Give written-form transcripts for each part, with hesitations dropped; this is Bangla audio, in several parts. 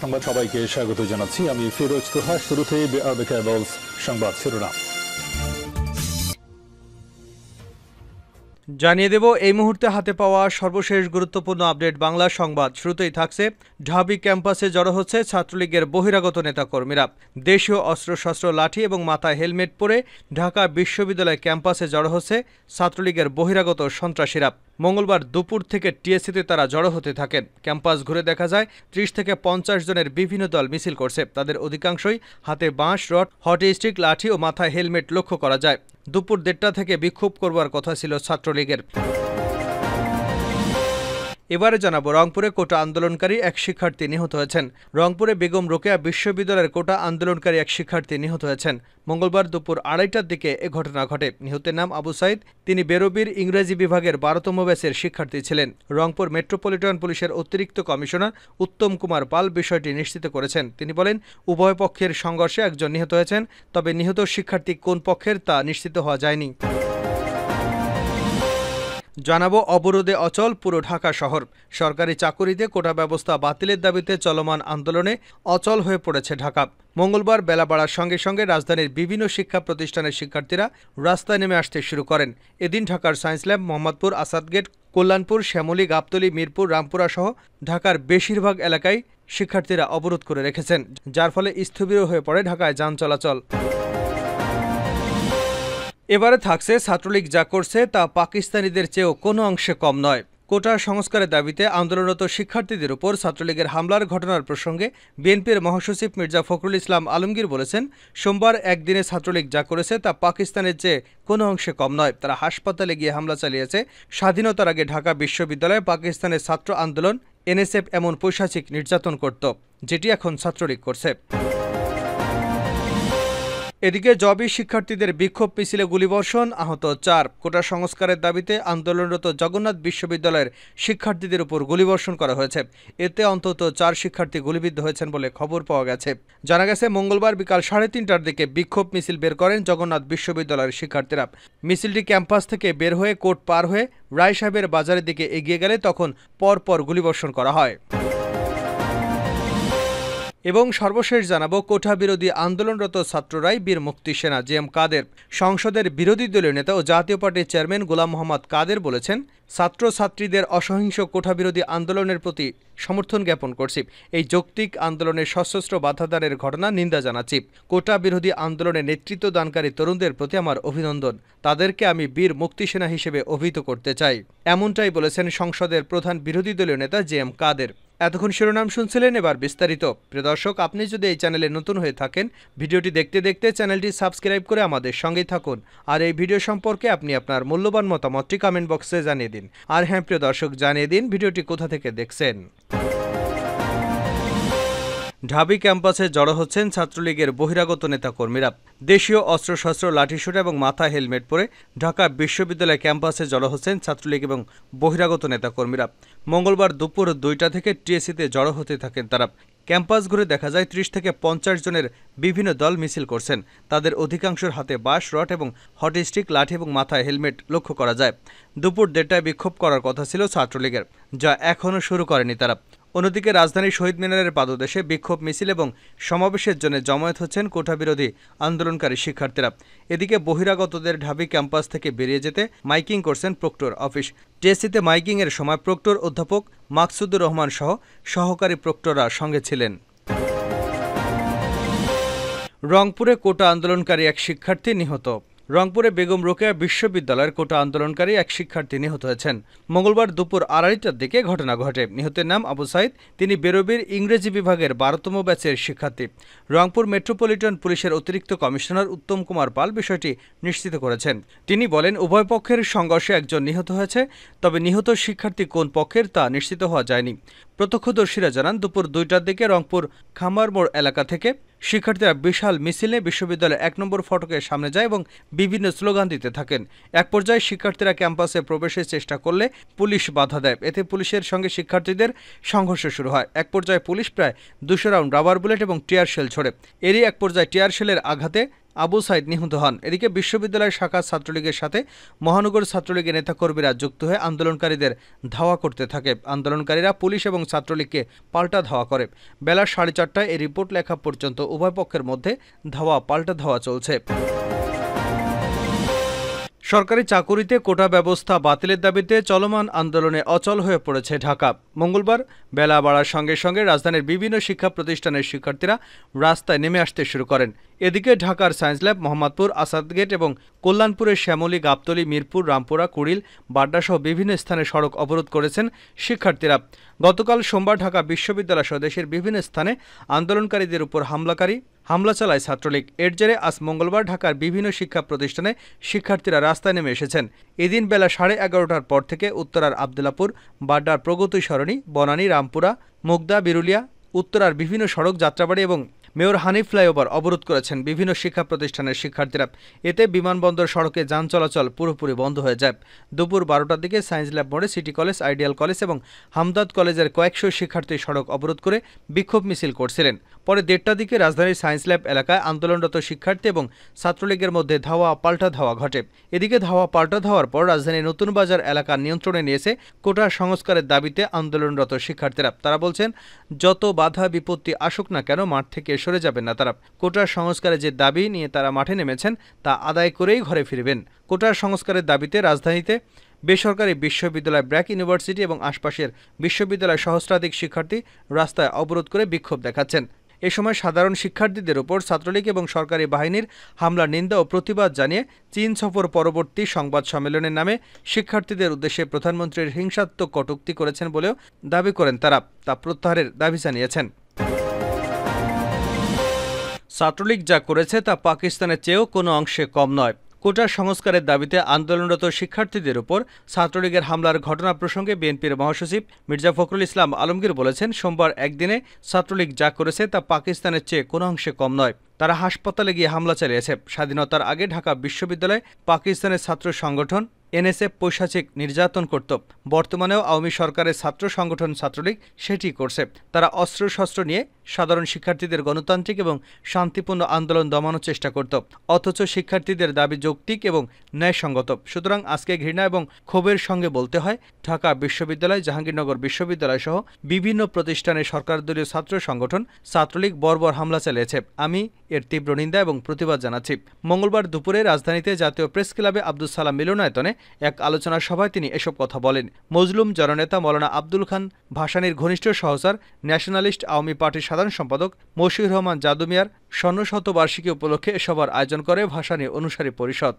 সংবাদ সবাইকে স্বাগত জানাচ্ছি। আমি ফিরোজ তোহা। শুরুতেই সংবাদ শিরোনাম জানিয়ে দেব এই মুহূর্তে হাতে পাওয়া সর্বশেষ গুরুত্বপূর্ণ আপডেট বাংলা সংবাদ। শুরুতেই থাকছে ঢাবি ক্যাম্পাসে জড়ো হচ্ছে ছাত্রলীগের বহিরাগত নেতাকর্মীরা। দেশীয় অস্ত্রশস্ত্র, লাঠি এবং মাথায় হেলমেট পরে ঢাকা বিশ্ববিদ্যালয় ক্যাম্পাসে জড়ো হচ্ছে ছাত্রলীগের বহিরাগত সন্ত্রাসীরা। মঙ্গলবার দুপুর থেকে টিএসসিতে তারা জড়ো হতে থাকেন। ক্যাম্পাস ঘুরে দেখা যায় 30 থেকে 50 জনের বিভিন্ন দল মিছিল করছে। তাদের অধিকাংশই হাতে বাঁশ, রড, হকি স্টিক, লাঠি ও মাথায় হেলমেট লক্ষ্য করা যায়। দুপুর 1:30টা থেকে বিক্ষোভ করবার কথা ছিল ছাত্রলীগের। এবারে জানাবো, রংপুরে কোটা আন্দোলনকারী এক শিক্ষার্থী নিহত হয়েছেন। রংপুরে বেগম রোকেয়া বিশ্ববিদ্যালয়ের কোটা আন্দোলনকারী এক শিক্ষার্থী নিহত হয়েছেন। মঙ্গলবার দুপুর 2:30টার দিকে এ ঘটনা ঘটে। নিহতের নাম আবু সাইদ। তিনি বেরোবির ইংরেজি বিভাগের 12তম ব্যাচের শিক্ষার্থী ছিলেন। রংপুর মেট্রোপলিটন পুলিশের অতিরিক্ত কমিশনার উত্তম কুমার পাল বিষয়টি নিশ্চিত করেছেন। তিনি বলেন, উভয় পক্ষের সংঘর্ষে একজন নিহত হয়েছেন, তবে নিহত শিক্ষার্থী কোন পক্ষের তা নিশ্চিত হওয়া যায়নি। জানাবো, অবরোধে অচল পুরো ঢাকা শহর। সরকারি চাকুরিতে কোটা ব্যবস্থা বাতিলের দাবিতে চলমান আন্দোলনে অচল হয়ে পড়েছে ঢাকা। মঙ্গলবার বেলা বাড়ার সঙ্গে সঙ্গে রাজধানীর বিভিন্ন শিক্ষা প্রতিষ্ঠানের শিক্ষার্থীরা রাস্তায় নেমে আসতে শুরু করেন। এদিন ঢাকার সায়েন্স ল্যাব, মোহাম্মদপুর, আসাদগেট, কল্যাণপুর, শ্যামলী, গাবতলী, মিরপুর, রামপুরা সহ ঢাকার বেশিরভাগ এলাকায় শিক্ষার্থীরা অবরোধ করে রেখেছেন, যার ফলে স্থবির হয়ে পড়ে ঢাকায় যান চলাচল। এবারে থাকছে, ছাত্রলীগ যা করছে তা পাকিস্তানিদের চেয়েও কোনো অংশে কম নয়। কোটা সংস্কারের দাবিতে আন্দোলনরত শিক্ষার্থীদের উপর ছাত্রলীগের হামলার ঘটনার প্রসঙ্গে বিএনপির মহাসচিব মির্জা ফখরুল ইসলাম আলমগীর বলেছেন, সোমবার একদিনে ছাত্রলীগ যা করেছে তা পাকিস্তানের চেয়ে কোনো অংশে কম নয়। তারা হাসপাতালে গিয়ে হামলা চালিয়েছে। স্বাধীনতার আগে ঢাকা বিশ্ববিদ্যালয়ে পাকিস্তানের ছাত্র আন্দোলন এনএসএফ এমন পৈশাচিক নির্যাতন করত, যেটি এখন ছাত্রলীগ করছে। এদিকে জবি শিক্ষার্থীদের বিক্ষোভ মিছিলে গুলিবর্ষণ, আহত 4। কোটা সংস্কারের দাবিতে আন্দোলনরত জগন্নাথ বিশ্ববিদ্যালয়ের শিক্ষার্থীদের উপর গুলিবর্ষণ করা হয়েছে। এতে অন্তত 4 শিক্ষার্থী গুলিবিদ্ধ হয়েছেন বলে খবর পাওয়া গেছে। জানা গেছে, মঙ্গলবার বিকাল 3:30টার দিকে বিক্ষোভ মিছিল বের করেন জগন্নাথ বিশ্ববিদ্যালয়ের শিক্ষার্থীরা। মিছিলটি ক্যাম্পাস থেকে বের হয়ে কোর্ট পার হয়ে রায় সাহেবের বাজারের দিকে এগিয়ে গেলে তখন পরপর গুলিবর্ষণ করা হয়। এবং সর্বশেষ জানাবো, কোটা বিরোধী আন্দোলনরত ছাত্ররাই বীর মুক্তি সেনা। জিএম কাদের। সংসদের বিরোধী দলীয় নেতা ও জাতীয় পার্টির চেয়ারম্যান গোলাম মোহাম্মদ কাদের বলেছেন, ছাত্রছাত্রীদের অসহিংস কোটা বিরোধী আন্দোলনের প্রতি সমর্থন জ্ঞাপন করছি। এই যৌক্তিক আন্দোলনের সশস্ত্র বাধাদানের ঘটনা নিন্দা জানাচ্ছি। কোটা বিরোধী আন্দোলনে নেতৃত্ব দানকারী তরুণদের প্রতি আমার অভিনন্দন। তাদেরকে আমি বীর মুক্তি সেনা হিসেবে অভিহিত করতে চাই। এমনটাই বলেছেন সংসদের প্রধান বিরোধী দলীয় নেতা জিএম কাদের। এতক্ষণ শিরোনাম শুনছিলেন, এবার বিস্তারিত। প্রিয় দর্শক, আপনি যদি এই চ্যানেলে নতুন হয়ে থাকেন, ভিডিওটি দেখতে দেখতে চ্যানেলটি সাবস্ক্রাইব করে আমাদের সঙ্গেই থাকুন। আর এই ভিডিও সম্পর্কে আপনি আপনার মূল্যবান মতামতটি কমেন্ট বক্সে জানিয়ে দিন। আর হ্যাঁ প্রিয় দর্শক, জানিয়ে দিন ভিডিওটি কোথা থেকে দেখছেন। ঢাবি ক্যাম্পাসে জড়ো হচ্ছেন ছাত্রলীগের বহিরাগত নেতাকর্মীরা। দেশীয় অস্ত্রশস্ত্র, লাঠিসোঁটা এবং মাথায় হেলমেট পরে ঢাকা বিশ্ববিদ্যালয় ক্যাম্পাসে জড়ো হচ্ছেন ছাত্রলীগ এবং বহিরাগত নেতাকর্মীরা। মঙ্গলবার দুপুর 2টা থেকে টিএসসিতে জড়ো হতে থাকেন তারা। ক্যাম্পাস ঘুরে দেখা যায় 30 থেকে 50 জনের বিভিন্ন দল মিছিল করছেন। তাদের অধিকাংশের হাতে বাঁশ, রড এবং হকি স্টিক, লাঠি এবং মাথায় হেলমেট লক্ষ্য করা যায়। দুপুর 1:30টায় বিক্ষোভ করার কথা ছিল ছাত্রলীগের, যা এখনও শুরু করেনি তারা। অন্যদিকে রাজধানীর শহীদ মিনারের পাদদেশে বিক্ষোভ মিছিল এবং সমাবেশের জন্য জমায়েত হচ্ছেন কোটা বিরোধী আন্দোলনকারী শিক্ষার্থীরা। এদিকে বহিরাগতদের ঢাবি ক্যাম্পাস থেকে বেরিয়ে যেতে মাইকিং করছেন প্রক্টর অফিস। টিএসসিতে মাইকিংয়ের সময় প্রক্টর অধ্যাপক মাকসুদুর রহমান সহ সহকারী প্রক্টররা সঙ্গে ছিলেন। রংপুরে কোটা আন্দোলনকারী এক শিক্ষার্থী নিহত। রংপুরে বেগম রোকেয়া বিশ্ববিদ্যালয়ের কোটা আন্দোলনকারী এক শিক্ষার্থী নিহত হয়েছেন। মঙ্গলবার দুপুর 2:30টার দিকে ঘটনা ঘটে। নিহতের নাম আবু সাইদ। তিনি বেরোবির ইংরেজি বিভাগের 12তম ব্যাচের শিক্ষার্থী। রংপুর মেট্রোপলিটন পুলিশের অতিরিক্ত কমিশনার উত্তম কুমার পাল বিষয়টি নিশ্চিত করেছেন। তিনি বলেন, উভয় পক্ষের সংঘর্ষে একজন নিহত হয়েছে, তবে নিহত শিক্ষার্থী কোন পক্ষের তা নিশ্চিত হওয়া যায়নি। প্রত্যক্ষদর্শীরা জানান, দুপুর 2টার দিকে রংপুর খামারমোড় এলাকা থেকে শিক্ষার্থীরা বিশাল মিছিলে বিশ্ববিদ্যালয়ের 1 নম্বর ফটকের সামনে যায় এবং বিভিন্ন স্লোগান দিতে থাকেন। এক পর্যায়ে শিক্ষার্থীরা ক্যাম্পাসে প্রবেশের চেষ্টা করলে পুলিশ বাধা দেয়। এতে পুলিশের সঙ্গে শিক্ষার্থীদের সংঘর্ষ শুরু হয়। এক পর্যায়ে পুলিশ প্রায় 200 রাউন্ড রাবার বুলেট এবং টিয়ার শেল ছোড়ে। এরই এক পর্যায়ে টিয়ার শেলের আঘাতে আবু সাইদ নিহত হন। এদিকে বিশ্ববিদ্যালয় শাখা ছাত্রলীগের সাথে মহানগর ছাত্রলীগের নেতাকর্মীরা যুক্ত হয়ে আন্দোলনকারীদের ধাওয়া করতে থাকে। আন্দোলনকারীরা পুলিশ এবং ছাত্রলীগকে পাল্টা ধাওয়া করে। বেলা 4:30টায় এই রিপোর্ট লেখা পর্যন্ত উভয় পক্ষের মধ্যে ধাওয়া পাল্টা ধাওয়া চলছে। সরকারি চাকুরিতে কোটা ব্যবস্থা বাতিলের দাবিতে চলমান আন্দোলনে অচল হয়ে পড়েছে ঢাকা। মঙ্গলবার বেলা বাড়ার সঙ্গে সঙ্গে রাজধানীর বিভিন্ন শিক্ষা প্রতিষ্ঠানের শিক্ষার্থীরা রাস্তায় নেমে আসতে শুরু করেন। এদিকে ঢাকার সায়েন্স ল্যাব, মোহাম্মদপুর, আসাদগেট এবং কল্যাণপুরের শ্যামলী, গাবতলী, মিরপুর, রামপুরা, কুড়িল, বাড্ডাসহ বিভিন্ন স্থানে সড়ক অবরোধ করেছেন শিক্ষার্থীরা। গতকাল সোমবার ঢাকা বিশ্ববিদ্যালয় সহ দেশের বিভিন্ন স্থানে আন্দোলনকারীদের উপর হামলা চালায় ছাত্রলীগ। এর জেরে আজ মঙ্গলবার ঢাকার বিভিন্ন শিক্ষা প্রতিষ্ঠানে শিক্ষার্থীরা রাস্তায় নেমে এসেছেন। এদিন বেলা 11:30টার পর থেকে উত্তরার আবদুল্লাপুর, বাড্ডার প্রগতি সরণি, বনানী, রামপুরা, মুগদা, বিরুলিয়া, উত্তরার বিভিন্ন সড়ক, যাত্রাবাড়ি এবং মেয়র হানিফ ফ্লাইওভার অবরোধ করেছেন বিভিন্ন শিক্ষা প্রতিষ্ঠানের শিক্ষার্থীরা। এতে বিমানবন্দর সড়কে যান চলাচল পুরোপুরি বন্ধ হয়ে যায়। দুপুর 12টার দিকে সায়েন্স ল্যাব মোড়ে সিটি কলেজ, আইডিয়াল কলেজ এবং হামদাদ কলেজের কয়েকশো শিক্ষার্থী সড়ক অবরোধ করে বিক্ষোভ মিছিল করছিলেন। পরে 1:30টার দিকে রাজধানীর সায়েন্স ল্যাব এলাকায় আন্দোলনরত শিক্ষার্থী এবং ছাত্রলীগের মধ্যে ধাওয়া পাল্টা ধাওয়া ঘটে। এদিকে ধাওয়া পাল্টা ধাওয়ার পর রাজধানীর নতুন বাজার এলাকা নিয়ন্ত্রণে নিয়েছে কোটা সংস্কারের দাবিতে আন্দোলনরত শিক্ষার্থীরা। তারা বলছেন, যত বাধা বিপত্তি আসুক না কেন মাঠ থেকে সরে যাবেন না তারা। কোটা সংস্কারের যে দাবি নিয়ে তারা মাঠে নেমেছেন তা আদায় করেই ঘরে ফিরবেন। কোটা সংস্কারের দাবিতে রাজধানীতে বেসরকারি বিশ্ববিদ্যালয়, ব্র্যাক ইউনিভার্সিটি এবং আশপাশের বিশ্ববিদ্যালয় সহস্রাধিক শিক্ষার্থী রাস্তায় অবরোধ করে বিক্ষোভ দেখাচ্ছেন। এ সময় সাধারণ শিক্ষার্থীদের উপর ছাত্রলীগ এবং সরকারি বাহিনীর হামলার নিন্দা ও প্রতিবাদ জানিয়ে চীন সফর পরবর্তী সংবাদ সম্মেলনের নামে শিক্ষার্থীদের উদ্দেশ্যে প্রধানমন্ত্রীর হিংসাত্মক কটূক্তি করেছেন বলেও দাবি করেন তারা। তা প্রত্যাহারের দাবি জানিয়েছেন। ছাত্রলীগ যা করেছে তা পাকিস্তানের চেয়েও কোনো অংশে কম নয়। কোটা সংস্কারের দাবিতে আন্দোলনরত শিক্ষার্থীদের উপর ছাত্রলীগের হামলার ঘটনা প্রসঙ্গে বিএনপির মহাসচিব মির্জা ফখরুল ইসলাম আলমগীর বলেছেন, সোমবার একদিনে ছাত্রলীগ যা করেছে তা পাকিস্তানের চেয়ে কোনো অংশে কম নয়। তারা হাসপাতালে গিয়ে হামলা চালিয়েছে। স্বাধীনতার আগে ঢাকা বিশ্ববিদ্যালয়ে পাকিস্তানের ছাত্র সংগঠন এনএসএফ পৈশাচিক নির্যাতন করত। বর্তমানেও আওয়ামী সরকারের ছাত্র সংগঠন ছাত্রলীগ সেটি করছে। তারা অস্ত্রশস্ত্র নিয়ে সাধারণ শিক্ষার্থীদের গণতান্ত্রিক এবং শান্তিপূর্ণ আন্দোলন দমানোর চেষ্টা করত। অথচ শিক্ষার্থীদের দাবি যৌক্তিক এবং ন্যায়সঙ্গত। সুতরাং আজকে ঘৃণা এবং ক্ষোভের সঙ্গে বলতে হয়, ঢাকা বিশ্ববিদ্যালয়, জাহাঙ্গীরনগর বিশ্ববিদ্যালয় সহ বিভিন্ন প্রতিষ্ঠানে সরকারদলীয় ছাত্র সংগঠন ছাত্রলীগ বর্বর হামলা চালিয়েছে। আমি এর তীব্র নিন্দা এবং প্রতিবাদ জানাচ্ছি। মঙ্গলবার দুপুরে রাজধানীতে জাতীয় প্রেস ক্লাবে আব্দুল সালাম মিলনায়তনে এক আলোচনা সভায় তিনি এসব কথা বলেন। মজলুম জননেতা মৌলানা আব্দুল খান ভাসানীর ঘনিষ্ঠ সহচর ন্যাশনালিস্ট আওয়ামী পার্টির সাধারণ সম্পাদক মশিউর রহমান জাদু মিয়ার স্বর্ণশতবার্ষিকী উপলক্ষে এ সভার আয়োজন করে ভাসানী অনুসারী পরিষদ।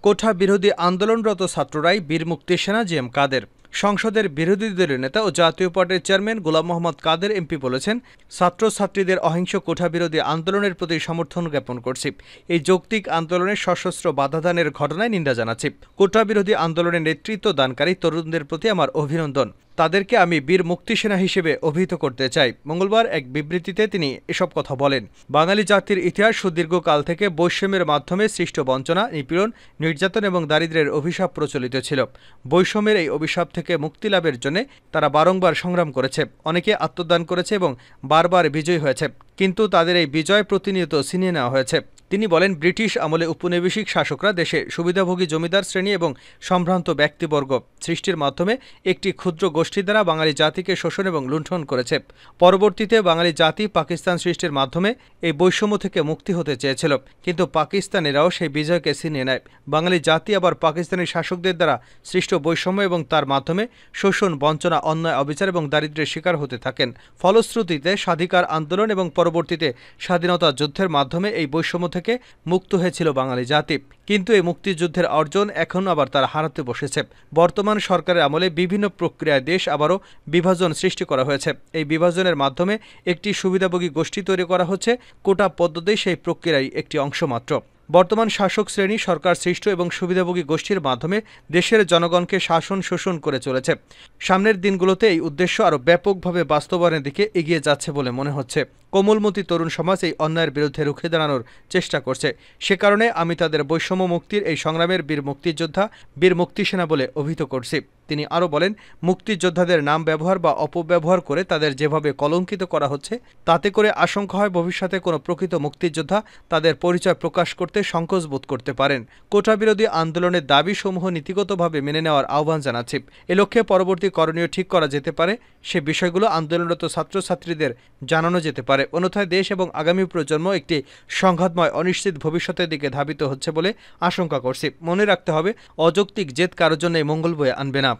কোটা বিরোধী আন্দোলনরত ছাত্ররাই বীর মুক্তি সেনা জিএম কাদের। সংসদের বিরোধী দলের নেতা ও জাতীয় পার্টির চেয়ারম্যান গোলাম মোহাম্মদ কাদের এমপি বলেছেন, ছাত্রছাত্রীদের অহিংস কোটা বিরোধী আন্দোলনের প্রতি সমর্থন জ্ঞাপন করছি। এই যৌক্তিক আন্দোলনে সশস্ত্র বাধাদানের ঘটনায় নিন্দা জানাচ্ছি। কোটা বিরোধী আন্দোলনের নেতৃত্ব দানকারী তরুণদের প্রতি আমার অভিনন্দন। তাদেরকে আমি বীর মুক্তি সেনা হিসেবে অভিহিত করতে চাই। মঙ্গলবার এক বিবৃতিতে তিনি এসব কথা বলেন। বাঙালি জাতির ইতিহাস সুদীর্ঘকাল থেকে বৈষম্যের মাধ্যমে সৃষ্ট বঞ্চনা, নিপীড়ন, নির্যাতন এবং দারিদ্র্যের অভিশাপ প্রচলিত ছিল। বৈষম্যের এই অভিশাপ থেকে মুক্তি লাভের জন্য তারা বারংবার সংগ্রাম করেছে। অনেকে আত্মদান করেছে এবং বারবার বিজয়ী হয়েছে, কিন্তু তাদের এই বিজয় প্রতিনিয়ত ছিনিয়ে নেওয়া হয়েছে। তিনি বলেন, ব্রিটিশ আমলে উপনিবেশিক শাসকরা দেশে সুবিধাভোগী জমিদার শ্রেণী এবং সম্ভ্রান্ত ব্যক্তিবর্গ সৃষ্টির মাধ্যমে একটি ক্ষুদ্র গোষ্ঠী দ্বারা বাঙালি জাতিকে শোষণ এবং লুণ্ঠন করেছে। পরবর্তীতে বাঙালি জাতি পাকিস্তান সৃষ্টির মাধ্যমে এই বৈষম্য থেকে মুক্তি হতে চেয়েছিল, কিন্তু পাকিস্তানিরাও সেই বিজয়কে ছিনিয়ে নেয়। বাঙালি জাতি আবার পাকিস্তানি শাসকদের দ্বারা সৃষ্ট বৈষম্য এবং তার মাধ্যমে শোষণ, বঞ্চনা, অন্যায়, অবিচার এবং দারিদ্র্যের শিকার হতে থাকেন। ফলশ্রুতিতে স্বাধিকার আন্দোলন এবং পরবর্তীতে স্বাধীনতা যুদ্ধের মাধ্যমে এই বৈষম্য থেকে মুক্ত হয়েছিল বাঙালি জাতি। কিন্তু এই মুক্তিযুদ্ধের অর্জন এখন আবার তারা হারাতে বসেছে। বর্তমান সরকারের আমলে বিভিন্ন প্রক্রিয়ায় দেশ আবারও বিভাজন সৃষ্টি করা হয়েছে। এই বিভাজনের মাধ্যমে একটি সুবিধাভোগী গোষ্ঠী তৈরি করা হচ্ছে। কোটা পদ্ধতি সেই প্রক্রিয়ায় একটি অংশ মাত্র। বর্তমান শাসক শ্রেণী সরকার সৃষ্ট এবং সুবিধাভোগী গোষ্ঠীর মাধ্যমে দেশের জনগণকে শাসন শোষণ করে চলেছে। সামনের দিনগুলোতে এই উদ্দেশ্য আরও ব্যাপকভাবে বাস্তবায়নের দিকে এগিয়ে যাচ্ছে বলে মনে হচ্ছে। কোমলমতি তরুণ সমাজ এই অন্যায়ের বিরুদ্ধে রুখে দাঁড়ানোর চেষ্টা করছে। সে কারণে আমি তাদের বৈষম্য মুক্তির এই সংগ্রামের বীর মুক্তিযোদ্ধা, বীর মুক্তিসেনা বলে অভিহিত করছি। তিনি আরও বলেন, মুক্তিযোদ্ধাদের নাম ব্যবহার বা অপব্যবহার করে তাদের যেভাবে কলঙ্কিত করা হচ্ছে, তাতে করে আশঙ্কা হয় ভবিষ্যতে কোনো প্রকৃত মুক্তিযোদ্ধা তাদের পরিচয় প্রকাশ করতে সংকোচ বোধ করতে পারেন। কোটাবিরোধী আন্দোলনের দাবিসমূহ নীতিগতভাবে মেনে নেওয়ার আহ্বান জানাচ্ছি। এ লক্ষ্যে পরবর্তী করণীয় ঠিক করা যেতে পারে, সে বিষয়গুলো আন্দোলনরত ছাত্রছাত্রীদের জানানো যেতে পারে। অন্যথায় দেশ এবং আগামী প্রজন্ম একটি সংঘাতময় অনিশ্চিত ভবিষ্যতের দিকে ধাবিত হচ্ছে বলে আশঙ্কা করছি। মনে রাখতে হবে, অযৌক্তিক জেদ কারোর জন্য মঙ্গল বয়ে আনবে না।